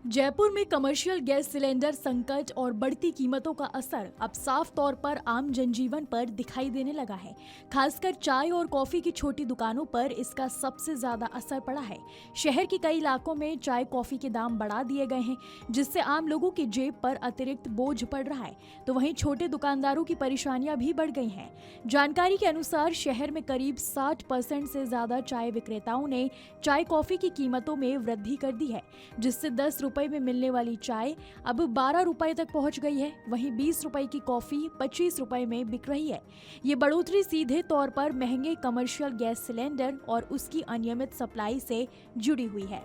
जयपुर में commercial gas cylinder संकट और बढ़ती कीमतों का असर अब साफ तौर पर आम जनजीवन पर दिखाई देने लगा है। खासकर चाय और कॉफी की छोटी दुकानों पर इसका सबसे ज्यादा असर पड़ा है। शहर के कई इलाकों में चाय कॉफी के दाम बढ़ा दिए गए हैं, जिससे आम लोगों की जेब पर अतिरिक्त बोझ पड़ रहा है, तो वहीं छोटे दुकानदारों की परेशानियां भी बढ़ गई हैं। जानकारी के अनुसार शहर में करीब 60% से ज्यादा चाय विक्रेताओं ने चाय कॉफी की कीमतों में वृद्धि कर दी है, जिससे 10 रुपए में मिलने वाली चाय अब 12 रुपए तक पहुंच गई है। वहीं 20 रुपए की कॉफी 25 रुपए में बिक रही है। ये बढ़ोतरी सीधे तौर पर महंगे कमर्शियल गैस सिलेंडर और उसकी अनियमित सप्लाई से जुड़ी हुई है।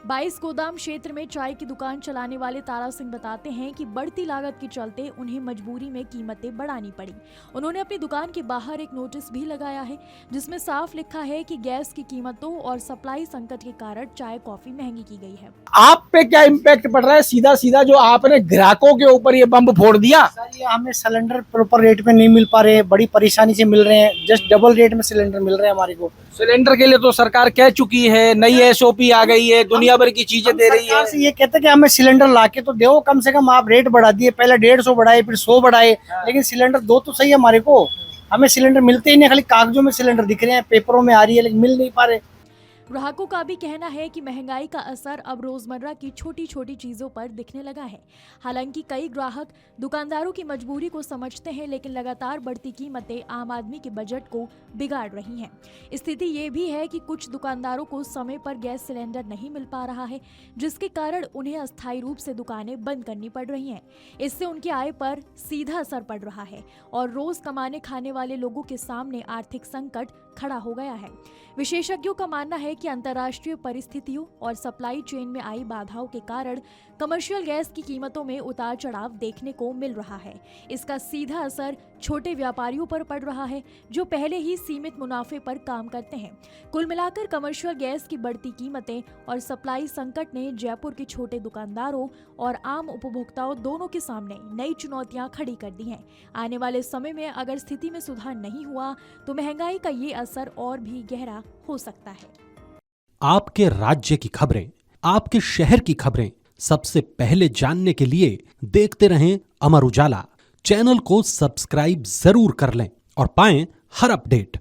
22 गोदाम क्षेत्र में चाय की दुकान चलाने वाले तारा सिंह बताते हैं कि बढ़ती लागत के चलते उन्हें मजबूरी में कीमतें बढ़ानी पड़ी। उन्होंने अपनी दुकान के बाहर एक नोटिस भी लगाया है, जिसमें साफ लिखा है कि गैस की कीमतों और सप्लाई संकट के कारण चाय कॉफी महंगी की गई है। आप पे क्या इम्पैक्ट पड़ रहा है? सीधा सीधा जो आपने ग्राहकों के ऊपर ये बम्ब फोड़ दिया। सर, ये हमें सिलेंडर प्रॉपर रेट में नहीं मिल पा रहे, बड़ी परेशानी से मिल रहे हैं। जस्ट डबल रेट में सिलेंडर मिल रहे हैं हमारे को। सिलेंडर के लिए तो सरकार कह चुकी है, नई एसओपी आ गई है, दुनिया भर की चीजें दे रही है। सरकार से ये कहते हैं कि हमें सिलेंडर लाके तो दो, कम से कम आप रेट बढ़ा दिए। पहले 150 बढ़ाए, फिर 100 बढ़ाए, लेकिन सिलेंडर दो तो सही है हमारे को। हमें सिलेंडर मिलते ही नहीं, खाली कागजों में सिलेंडर दिख रहे हैं, पेपरों में आ रही है, लेकिन मिल नहीं पा रहे। ग्राहकों का भी कहना है कि महंगाई का असर अब रोजमर्रा की छोटी छोटी चीजों पर दिखने लगा है। हालांकि कई ग्राहक दुकानदारों की मजबूरी को समझते हैं, लेकिन लगातार बढ़ती कीमतें आम आदमी के बजट को बिगाड़ रही हैं। स्थिति ये भी है कि कुछ दुकानदारों को समय पर गैस सिलेंडर नहीं मिल पा रहा है, जिसके कारण उन्हें अस्थायी रूप से दुकानें बंद करनी पड़ रही हैं। इससे उनकी आय पर सीधा असर पड़ रहा है और रोज कमाने खाने वाले लोगों के सामने आर्थिक संकट खड़ा हो गया है। विशेषज्ञों का मानना है कि अंतर्राष्ट्रीय परिस्थितियों और सप्लाई चेन में आई बाधाओं के कारण कमर्शियल गैस की कीमतों में उतार चढ़ाव देखने को मिल रहा है। इसका सीधा असर छोटे व्यापारियों पर पड़ रहा है, जो पहले ही सीमित मुनाफे पर काम करते हैं। कुल मिलाकर कमर्शियल गैस की बढ़ती कीमतें और सप्लाई संकट ने जयपुर के छोटे दुकानदारों और आम उपभोक्ताओं दोनों के सामने नई चुनौतियां खड़ी कर दी हैं। आने वाले समय में अगर स्थिति में सुधार नहीं हुआ तो महंगाई का ये असर और भी गहरा हो सकता है। आपके राज्य की खबरें, आपके शहर की खबरें सबसे पहले जानने के लिए देखते रहें अमर उजाला। चैनल को सब्सक्राइब जरूर कर लें और पाएं हर अपडेट।